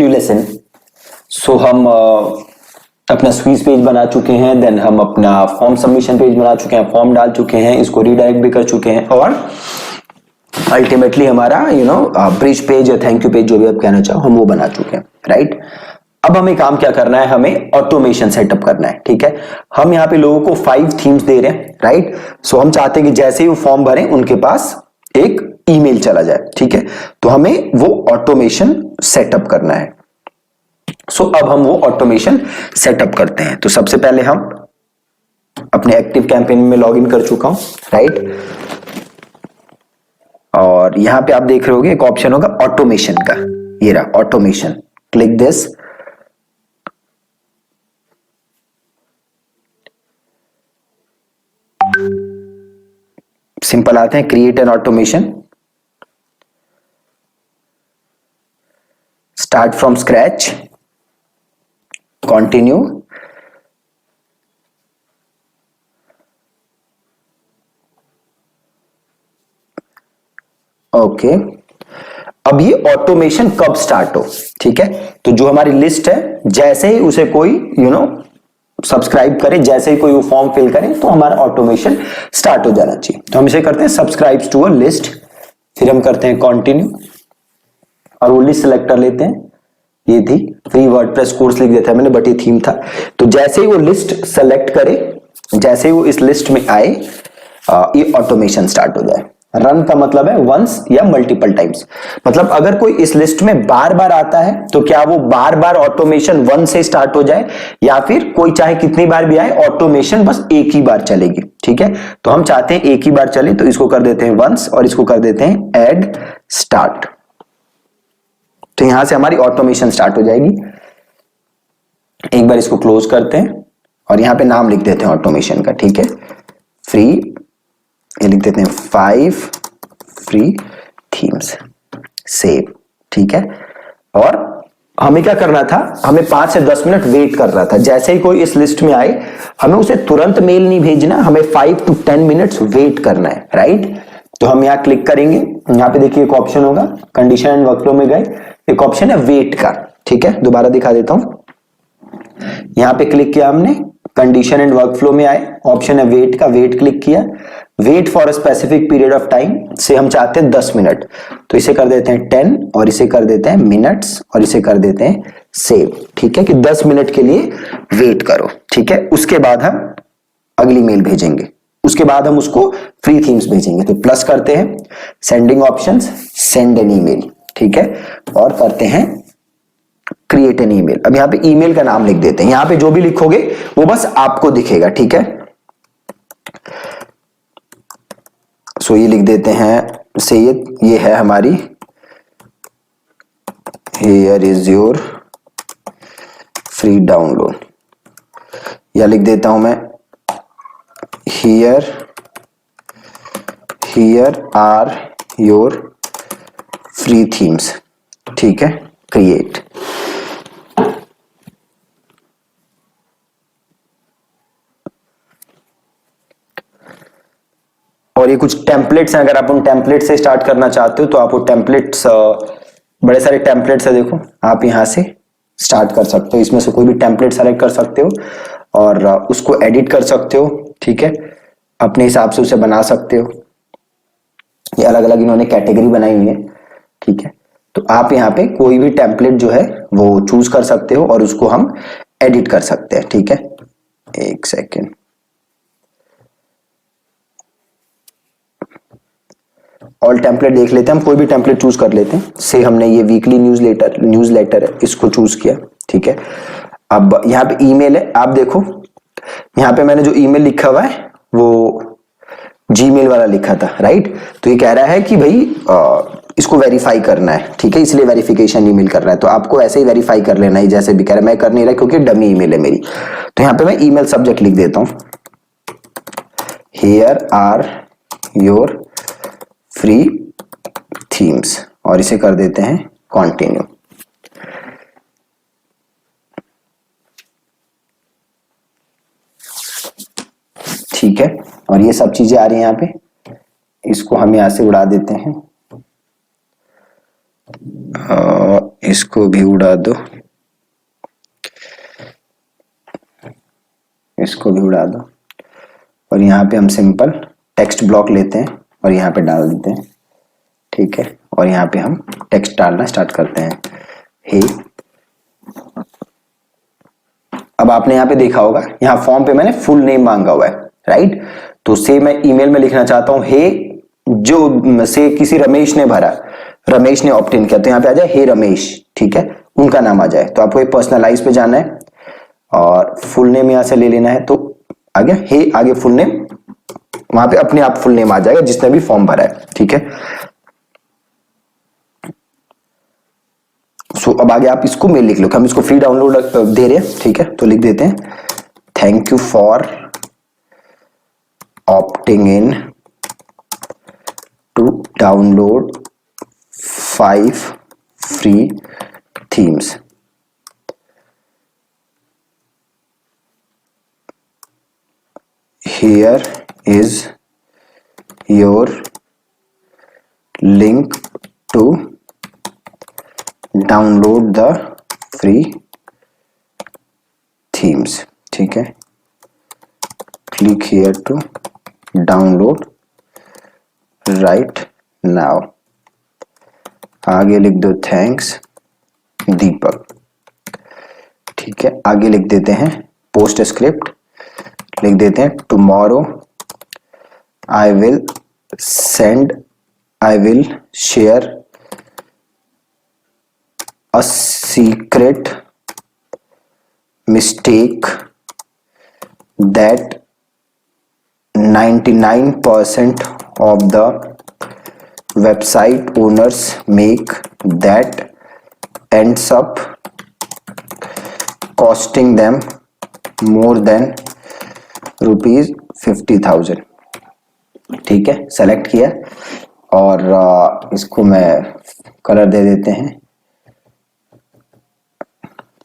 New lesson. सो हम अपना squeeze page बना चुके हैं, देन हम अपना फॉर्म सबमिशन पेज बना चुके हैं, फॉर्म डाल चुके हैं, इसको रीडायरेक्ट भी कर चुके हैं और अल्टीमेटली हमारा ब्रिज पेज या थैंक यू पेज जो भी आप कहना चाहो हम वो बना चुके हैं, राइट। अब हमें काम क्या करना है, हमें ऑटोमेशन सेटअप करना है, ठीक है। हम यहाँ पे लोगों को 5 थीम्स दे रहे हैं, राइट। सो हम चाहते हैं कि जैसे ही वो फॉर्म भरें उनके पास एक ईमेल चला जाए, ठीक है। तो हमें वो ऑटोमेशन सेटअप करना है। सो अब हम वो ऑटोमेशन सेटअप करते हैं। तो सबसे पहले हम अपने एक्टिव कैंपेन में लॉग इन कर चुका हूं, राइट। और यहां पे आप देख रहे होगे एक ऑप्शन होगा ऑटोमेशन का, ये रहा ऑटोमेशन, क्लिक दिस। सिंपल आते हैं create an automation, start from scratch, continue, okay. अब ये ऑटोमेशन कब स्टार्ट हो, ठीक है। तो जो हमारी लिस्ट है जैसे ही उसे कोई सब्सक्राइब करे, जैसे ही कोई वो फॉर्म फिल करे तो हमारा ऑटोमेशन स्टार्ट हो जाना चाहिए। तो हम इसे करते हैं सब्सक्राइब टू अ लिस्ट, फिर हम करते हैं कंटिन्यू और वो लिस्ट सेलेक्ट कर लेते हैं। ये थी फ्री वर्डप्रेस कोर्स लिख देता है मैंने, बट ये थीम था। तो जैसे ही वो लिस्ट सेलेक्ट करे, जैसे ही वो इस लिस्ट में आए, ये ऑटोमेशन स्टार्ट हो जाए। रन का मतलब है वंस या मल्टीपल टाइम्स, मतलब अगर कोई इस लिस्ट में बार बार आता है तो क्या वो बार बार ऑटोमेशन वन से स्टार्ट हो जाए, या फिर कोई चाहे कितनी बार भी आए ऑटोमेशन बस एक ही बार चलेगी, ठीक है। तो हम चाहते हैं एक ही बार चले, तो इसको कर देते हैं वंस और इसको कर देते हैं ऐड स्टार्ट। तो यहां से हमारी ऑटोमेशन स्टार्ट हो जाएगी। एक बार इसको क्लोज करते हैं और यहां पे नाम लिख देते हैं ऑटोमेशन का, ठीक है। फ्री, ये लिख देते हैं 5 फ्री थीम्स, सेव, ठीक है। और हमें क्या करना था, हमें 5 से 10 मिनट वेट कर रहा था। जैसे ही कोई इस लिस्ट में आए हमें उसे तुरंत मेल नहीं भेजना, हमें 5 to 10 मिनट्स वेट करना है, राइट। तो हम यहाँ क्लिक करेंगे, यहाँ पे देखिए एक ऑप्शन होगा, कंडीशन एंड वर्कफ्लो में गए, एक ऑप्शन है वेट का, ठीक है। दोबारा दिखा देता हूं, यहां पे क्लिक किया हमने, कंडीशन एंड वर्कफ्लो में आए, ऑप्शन है वेट का, वेट क्लिक किया। Wait for a specific period of time से हम चाहते हैं 10 मिनट, तो इसे कर देते हैं 10 और इसे कर देते हैं मिनट्स और इसे कर देते हैं सेव, ठीक है। कि 10 मिनट के लिए वेट करो, ठीक है। उसके बाद हम अगली मेल भेजेंगे, उसके बाद हम उसको फ्री थीम्स भेजेंगे। तो प्लस करते हैं sending options, send an email, ठीक है। और करते हैं क्रिएट एन ईमेल। अब यहां पे ईमेल का नाम लिख देते हैं, यहां पे जो भी लिखोगे वो बस आपको दिखेगा, ठीक है। सो ये लिख देते हैं सैयद, ये है हमारी, here is your free download, या लिख देता हूं मैं here are your free themes, ठीक है। क्रिएट, और ये कुछ टेम्पलेट्स हैं, अगर आप उन टेम्पलेट से स्टार्ट करना चाहते हो तो आप वो टेम्पलेट्स, बड़े सारे टेम्पलेट्स है, देखो आप यहां से स्टार्ट कर सकते हो, इसमें से कोई भी टेम्पलेट सेलेक्ट कर सकते हो और उसको एडिट कर सकते हो, ठीक है। अपने हिसाब से उसे बना सकते हो, ये अलग अलग इन्होंने कैटेगरी बनाई हुई है, ठीक है। तो आप यहाँ पे कोई भी टेम्पलेट जो है वो चूज कर सकते हो और उसको हम एडिट कर सकते हैं, ठीक है। एक सेकेंड, ऑल टेम्पलेट देख लेते हैं, हम कोई भी टेम्पलेट चूज कर लेते हैं। से हमने ये वीकली न्यूज़लेटर है, इसको चूज किया, ठीक है। अब यहाँ पे ईमेल है, आप देखो यहाँ पे मैंने जो ईमेल लिखा हुआ है वो जीमेल वाला लिखा था, राइट। तो ये कह रहा है कि भाई इसको वेरीफाई करना है, ठीक है, इसलिए वेरिफिकेशन ईमेल कर रहा है। तो आपको ऐसे ही वेरीफाई कर लेना है, जैसे भी कह रहा है। मैं कर नहीं रहा क्योंकि डमी ईमेल है मेरी। तो यहाँ पे मैं ईमेल सब्जेक्ट लिख देता हूं, here are your free themes, और इसे कर देते हैं कंटिन्यू। ठीक है, और ये सब चीजें आ रही हैं यहाँ पे, इसको हम यहां से उड़ा देते हैं। इसको भी उड़ा दो, इसको भी उड़ा दो, और यहाँ पे हम सिंपल टेक्स्ट ब्लॉक लेते हैं और यहाँ पे डाल देते हैं, ठीक है। और यहाँ पे हम टेक्स्ट डालना स्टार्ट करते हैं, हे। अब आपने यहाँ पे देखा होगा, यहाँ फॉर्म पे मैंने फुल नेम मांगा हुआ है, राइट। तो से मैं ईमेल में लिखना चाहता हूँ हे, जो से किसी रमेश ने भरा, रमेश ने ऑप्ट इन किया, तो यहाँ पे आ जाए हे रमेश, ठीक है, उनका नाम आ जाए। तो आपको एक पर्सनलाइज पे जाना है और फुल नेम यहाँ से ले लेना है, तो आ गया हे, आगे फुल नेम, वहां पे अपने आप फुल नेम आ जाएगा जिसने भी फॉर्म भरा है, ठीक है। सो अब आगे आप इसको मेल लिख लो कि हम इसको फ्री डाउनलोड दे रहे हैं, ठीक है। तो लिख देते हैं thank you for opting in to download 5 free themes. Here is your link to download the free themes, ठीक है। Click here to download right now। आगे लिख दो थैंक्स दीपक, ठीक है। आगे लिख देते हैं पोस्ट स्क्रिप्ट, लिख देते हैं tomorrow I will share a secret mistake that 99% of the website owners make that ends up costing them more than ₹50,000, ठीक है। सेलेक्ट किया और इसको मैं कलर दे देते हैं,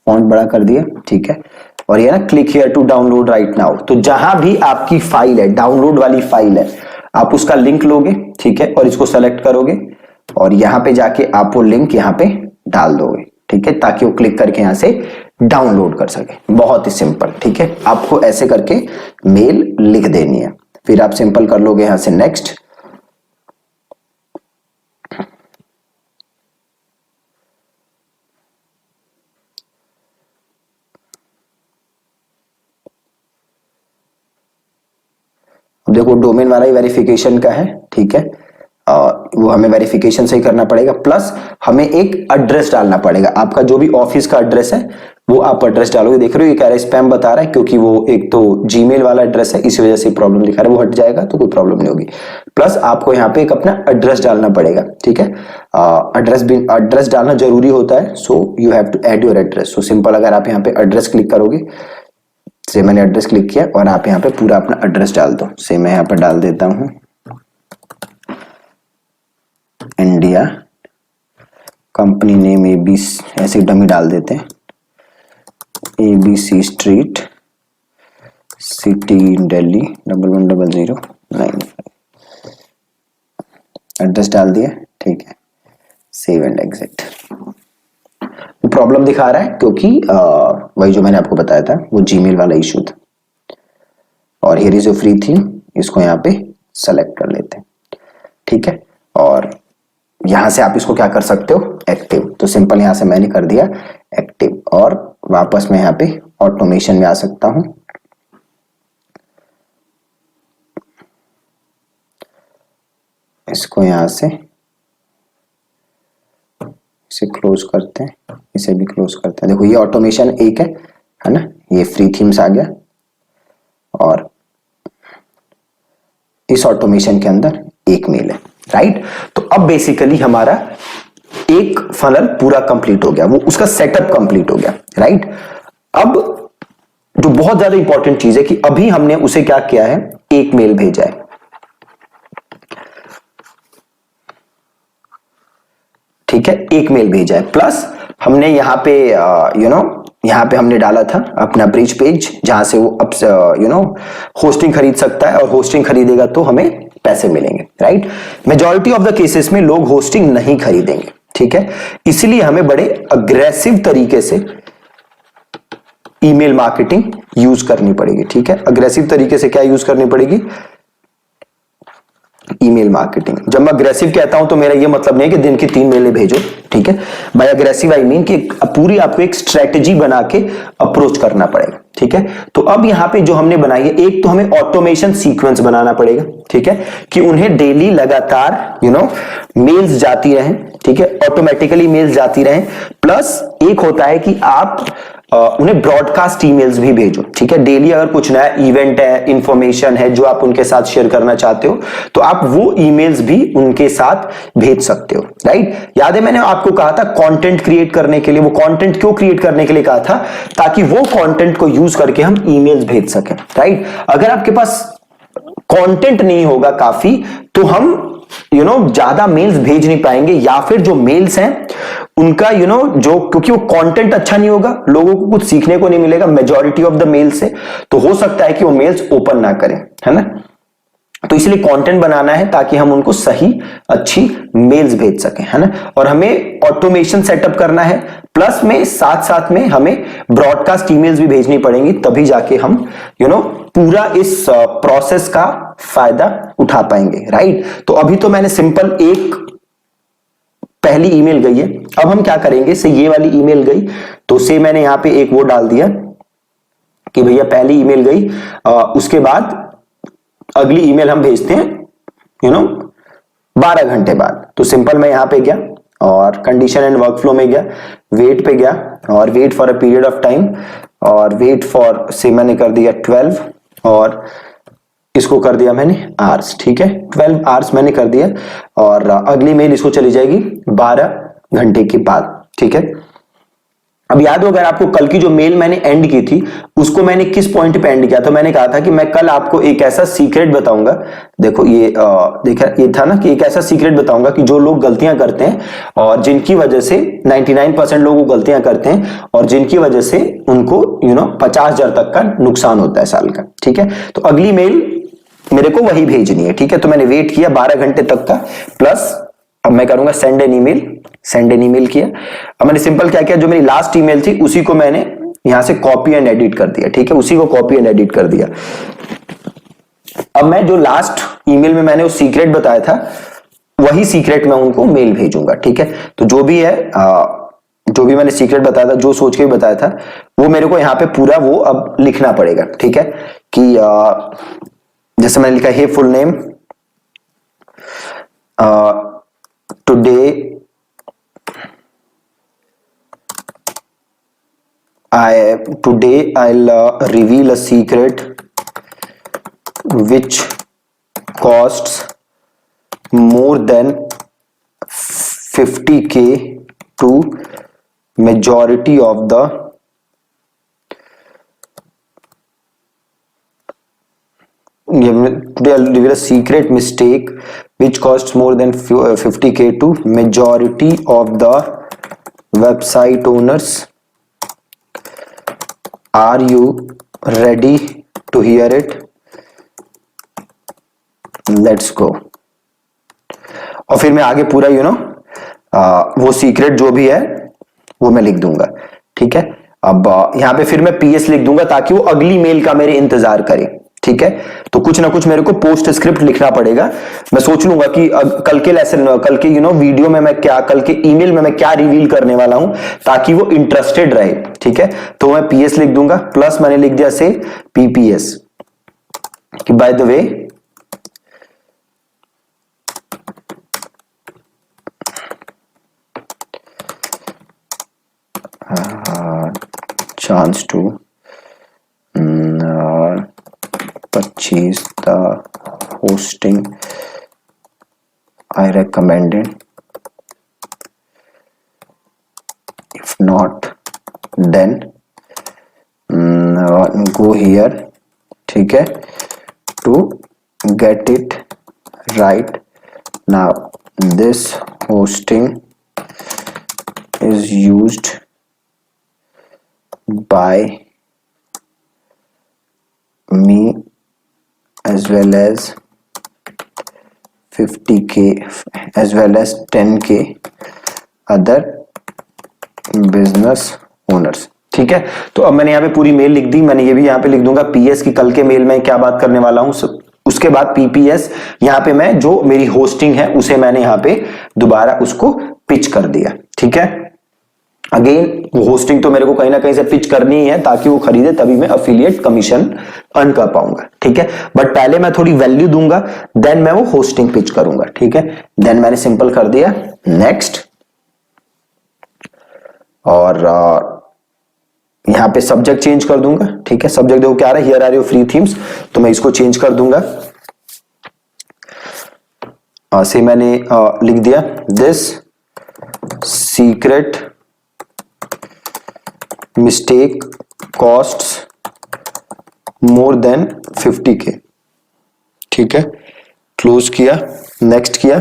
फॉन्ट बड़ा कर दिया, ठीक है। और ये ना click here to download right now, तो जहां भी आपकी फाइल है, डाउनलोड वाली फाइल है, आप उसका लिंक लोगे, ठीक है, और इसको सेलेक्ट करोगे और यहां पे जाके आप वो लिंक यहां पे डाल दोगे, ठीक है, ताकि वो क्लिक करके यहां से डाउनलोड कर सके। बहुत ही सिंपल, ठीक है। आपको ऐसे करके मेल लिख देनी है, फिर आप सिंपल कर लोगे यहां से नेक्स्ट। देखो डोमेन वाला ही वेरिफिकेशन का है, ठीक है। वो हमें वेरिफिकेशन से ही करना पड़ेगा, प्लस हमें एक एड्रेस डालना पड़ेगा। आपका जो भी ऑफिस का एड्रेस है वो आप एड्रेस डालोगे। देख रहे हो ये कह रहा है स्पैम बता रहा है, क्योंकि वो एक तो जीमेल वाला एड्रेस है, इस वजह से प्रॉब्लम दिखा रहा है। वो हट जाएगा तो कोई प्रॉब्लम नहीं होगी। प्लस आपको यहाँ पे एक अपना एड्रेस डालना पड़ेगा, ठीक है। एड्रेस डालना जरूरी होता है, so you have to add your address. So simple, अगर आप यहाँ पे एड्रेस क्लिक करोगे, से मैंने एड्रेस क्लिक किया और आप यहाँ पे पूरा अपना एड्रेस डाल दो। से मैं यहाँ पर डाल देता हूँ इंडिया, कंपनी नेम ABC, ऐसे डमी डाल देते हैं, ABC street, city Delhi 110095। Address डाल दिया, ठीक है। Save and exit. प्रॉब्लम दिखा रहा है क्योंकि वही जो मैंने आपको बताया था, वो जीमेल वाला इशू था। और here is your free theme, इसको यहाँ पे सेलेक्ट कर लेते हैं, ठीक है। और यहां से आप इसको क्या कर सकते हो, एक्टिव। तो सिंपल यहां से मैंने कर दिया एक्टिव, और वापस मैं यहाँ पे ऑटोमेशन में आ सकता हूं। इसको यहां से इसे क्लोज करते हैं, इसे भी क्लोज करते हैं। देखो ये ऑटोमेशन एक है ना, ये फ्री थीम्स आ गया, और इस ऑटोमेशन के अंदर एक मेल है, राइट। तो अब बेसिकली हमारा एक फनल पूरा कंप्लीट हो गया, वो उसका सेटअप कंप्लीट हो गया, राइट। अब जो बहुत ज्यादा इंपॉर्टेंट चीज है कि अभी हमने उसे क्या किया है, एक मेल भेजा है, ठीक है, एक मेल भेजा है। प्लस हमने यहाँ पे यहाँ पे हमने डाला था अपना ब्रिज पेज, जहां से वो होस्टिंग खरीद सकता है, और होस्टिंग खरीदेगा तो हमें पैसे मिलेंगे, right. Majority of the cases में लोग होस्टिंग नहीं खरीदेंगे, ठीक है, इसलिए हमें बड़े अग्रेसिव तरीके से ईमेल मार्केटिंग यूज करनी पड़ेगी। ठीक है, अग्रेसिव तरीके से क्या यूज करनी पड़ेगी? Email marketing. जब मैं अग्रेसिव कहता हूं तो मेरा ये मतलब नहीं है कि दिन की 3 मेलें भेजो। ठीक है, बाय अग्रेसिव आई मीन कि पूरी आपको एक स्ट्रेटेजी बना के अप्रोच करना पड़ेगा। ठीक है, तो अब यहां पे जो हमने बनाई है, एक तो हमें ऑटोमेशन सीक्वेंस बनाना पड़ेगा। ठीक है, कि उन्हें डेली लगातार मेल्स जाती रहें। ठीक है, ऑटोमेटिकली मेल्स जाती रहें। प्लस एक होता है कि आप उन्हें ब्रॉडकास्ट ईमेल्स भी भेजो। ठीक है, डेली अगर कुछ नया इवेंट है, इंफॉर्मेशन है जो आप उनके साथ शेयर करना चाहते हो, तो आप वो ईमेल्स भी उनके साथ भेज सकते हो। राइट, याद है मैंने आपको कहा था कंटेंट क्रिएट करने के लिए। वो कंटेंट क्यों क्रिएट करने के लिए कहा था? ताकि वो कंटेंट को यूज करके हम ईमेल्स भेज सकें। राइट, अगर आपके पास कंटेंट नहीं होगा काफी, तो हम ज्यादा मेल्स भेज नहीं पाएंगे, या फिर जो मेल्स हैं उनका जो, क्योंकि वो कंटेंट अच्छा नहीं होगा, लोगों को कुछ सीखने को नहीं मिलेगा मेजॉरिटी ऑफ द मेल से, तो हो सकता है कि वो मेल्स ओपन ना करें, है ना। तो इसलिए कंटेंट बनाना है ताकि हम उनको सही अच्छी मेल्स भेज सकें, है ना। और हमें ऑटोमेशन सेटअप करना है, प्लस में साथ साथ में हमें ब्रॉडकास्ट ईमेल्स भी भेजनी पड़ेंगी, तभी जाके हम पूरा इस प्रोसेस का फायदा उठा पाएंगे। राइट, तो अभी तो मैंने सिंपल एक पहली ईमेल गई है। अब हम क्या करेंगे, से ये वाली ईमेल गई तो से मैंने यहां पे एक वो डाल दिया कि भैया पहली ईमेल गई, उसके बाद अगली ईमेल हम भेजते हैं 12 घंटे बाद। तो सिंपल मैं यहां पे गया और कंडीशन एंड वर्कफ्लो में गया, वेट पे गया और wait for a period of time, और वेट फॉर से मैंने कर दिया 12, और इसको कर दिया मैंने आवर्स। ठीक है, 12 आवर्स मैंने कर दिया, और अगली मेल इसको चली जाएगी 12 घंटे के बाद। ठीक है, अब याद हो अगर आपको कल की जो मेल मैंने एंड की थी उसको मैंने किस पॉइंट पे एंड किया? तो मैंने कहा था कि मैं कल आपको एक ऐसा सीक्रेट बताऊंगा। देखो ये देखा, ये था ना कि एक ऐसा सीक्रेट बताऊंगा कि जो लोग गलतियां करते हैं और जिनकी वजह से 99% लोग गलतियां करते हैं और जिनकी वजह से उनको 50,000 तक का नुकसान होता है साल का। ठीक है, तो अगली मेल मेरे को वही भेजनी है। ठीक है, तो मैंने वेट किया 12 घंटे तक का, प्लस अब मैं करूंगा send an email. Send an email किया। अब मैंने सिंपल क्या किया, जो मेरी लास्ट ईमेल थी उसी को मैंने यहां से कॉपी एंड एडिट कर दिया। ठीक है, उसी को कॉपी एंड एडिट कर दिया। अब मैं जो लास्ट ईमेल में मैंने वो सीक्रेट बताया था, वही सीक्रेट मैं उनको मेल भेजूंगा। ठीक है, तो जो भी है जो भी मैंने सीक्रेट बताया था, जो सोच के बताया था, वो मेरे को यहाँ पे पूरा वो अब लिखना पड़ेगा। ठीक है, कि जैसे मैंने लिखा है full name, today I'll reveal a secret which costs more than 50K to majority of the today I'll reveal a secret mistake which costs more than 50K to majority of the website owners. Are you ready to hear it? Let's go. और फिर मैं आगे पूरा वो secret जो भी है वो मैं लिख दूंगा। ठीक है, अब यहां पे फिर मैं PS लिख दूंगा ताकि वो अगली मेल का मेरे इंतजार करे। ठीक है, तो कुछ ना कुछ मेरे को पोस्ट स्क्रिप्ट लिखना पड़ेगा। मैं सोच लूंगा कि कल के लेसन, कल के वीडियो में मैं क्या, कल के ईमेल में मैं क्या रिवील करने वाला हूं ताकि वो इंटरेस्टेड रहे। ठीक है, तो मैं PS लिख दूंगा, प्लस मैंने लिख दिया से PPS कि by the way chance to purchase the hosting I recommended. If not, then go here. ठीक है, to get it right now. This hosting is used by me as well as 50K as well as 10K other business owners. ठीक है, तो अब मैंने यहाँ पे पूरी मेल लिख दी, मैंने ये भी यहाँ पे लिख दूंगा पीएस की कल के मेल में क्या बात करने वाला हूं। उसके बाद पीपीएस यहाँ पे मैं जो मेरी होस्टिंग है उसे मैंने यहाँ पे दोबारा उसको पिच कर दिया। ठीक है, अगेन वो होस्टिंग तो मेरे को कहीं ना कहीं से पिच करनी ही है ताकि वो खरीदे, तभी मैं अफिलिएट कमीशन अर्न कर पाऊंगा। ठीक है, बट पहले मैं थोड़ी वैल्यू दूंगा, देन मैं वो होस्टिंग पिच करूंगा। ठीक है, देन मैंने सिंपल कर दिया नेक्स्ट, और यहां पे सब्जेक्ट चेंज कर दूंगा। ठीक है, सब्जेक्ट देखो क्या आ रहा है, here are your free themes, तो मैं इसको चेंज कर दूंगा। से मैंने लिख दिया this secret mistake costs more than 50K। ठीक है, क्लोज किया, नेक्स्ट किया,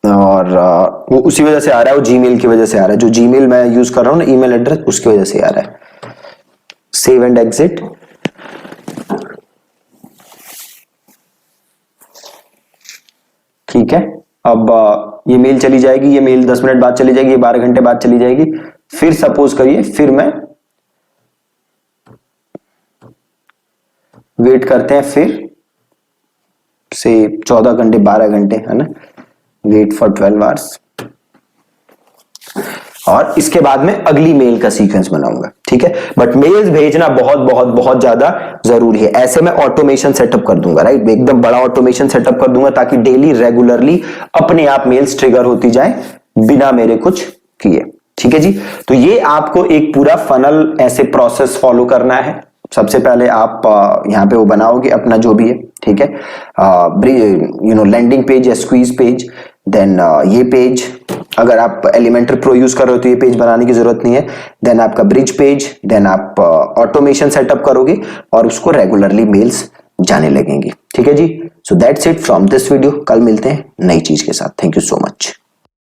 और वो उसी वजह से आ रहा है, वो जीमेल की वजह से आ रहा है, जो जीमेल मैं यूज कर रहा हूं ना, ईमेल एड्रेस, उसकी वजह से आ रहा है। Save and exit. ठीक है, अब ये मेल चली जाएगी, ये मेल 10 मिनट बाद चली जाएगी, ये 12 घंटे बाद चली जाएगी। फिर सपोज करिए, फिर मैं वेट करते हैं, फिर से 14 घंटे 12 घंटे, है ना, वेट फॉर 12 आवर्स, और इसके बाद में अगली मेल का सीक्वेंस बनाऊंगा। ठीक है, बट मेल्स भेजना बहुत बहुत बहुत ज्यादा जरूरी है। ऐसे मैं ऑटोमेशन सेटअप कर दूंगा, राइट, एकदम बड़ा ऑटोमेशन सेटअप कर दूंगा ताकि डेली रेगुलरली अपने आप मेल्स ट्रिगर होती जाए बिना मेरे कुछ किए। ठीक है जी, तो ये आपको एक पूरा फनल ऐसे प्रोसेस फॉलो करना है। सबसे पहले आप यहाँ पे वो बनाओगे अपना जो भी है। ठीक है, लैंडिंग पेज या स्क्वीज पेज, देन ये पेज, अगर आप एलिमेंटर प्रो यूज कर रहे हो तो ये पेज बनाने की जरूरत नहीं है, देन आपका ब्रिज पेज, देन आप ऑटोमेशन सेटअप करोगे और उसको रेगुलरली मेल्स जाने लगेंगी। ठीक है जी, so that's it from this video. कल मिलते हैं नई चीज के साथ। Thank you so much.